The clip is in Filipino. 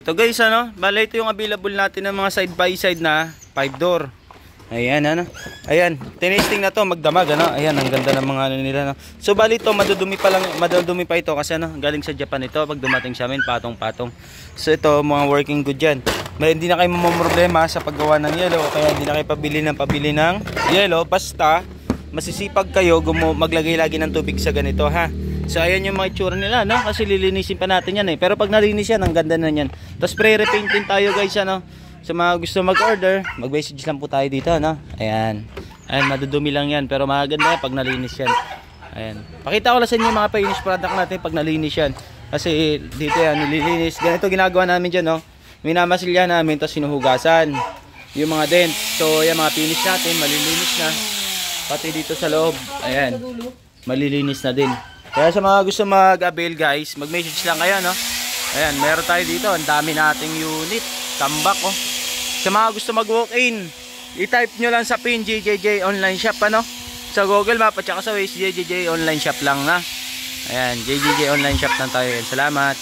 Ito guys, ano, bale ito yung available natin ng mga side by side na 5 door. Ayan, ano. Ayan, tinesting na to, magdamag, ano. Ayan, ang ganda ng mga ano nila, no. So bali ito, madudumi pa ito kasi ano, galing sa Japan ito pag dumating sa amin, patong-patong. So ito, mga working good yan. Hindi na kayo mamumroblema sa paggawa ng yellow, kaya hindi na kayo pabili ng yellow, basta masisipag kayo maglagay lagi ng tubig sa ganito, ha. So ayan yung mga itsura nila, no? Kasi lilinisin pa natin yan eh. Pero pag nalinis yan, ang ganda na yan. Tapos pre-repaint din tayo guys, ano? Sa mga gusto mag-order, mag-message lang po tayo dito, no? Ayan. Ayan, madudumi lang yan. Pero maganda yan pag nalinis yan. Ayan. Pakita ko lang sa inyo yung mga finish product natin pag nalinis yan. Kasi dito yan, nililinis. Ganito ginagawa namin dyan, no? Minamasilya namin, tapos sinuhugasan yung mga dent. So ayan, mga finish natin, malilinis na. Pati dito sa loob, ayan, malilinis na din. Kaya sa mga gusto mag-avail guys, mag-message lang kayo, no? Ayan, meron tayo dito. Ang dami nating unit. Tambak, oh. Sa mga gusto mag-walk-in, i-type nyo lang sa pin JJJ Online Shop, ano? Sa Google Map at saka sa Waze, JJJ Online Shop lang, na. Ayan, JJJ Online Shop lang tayo. Salamat.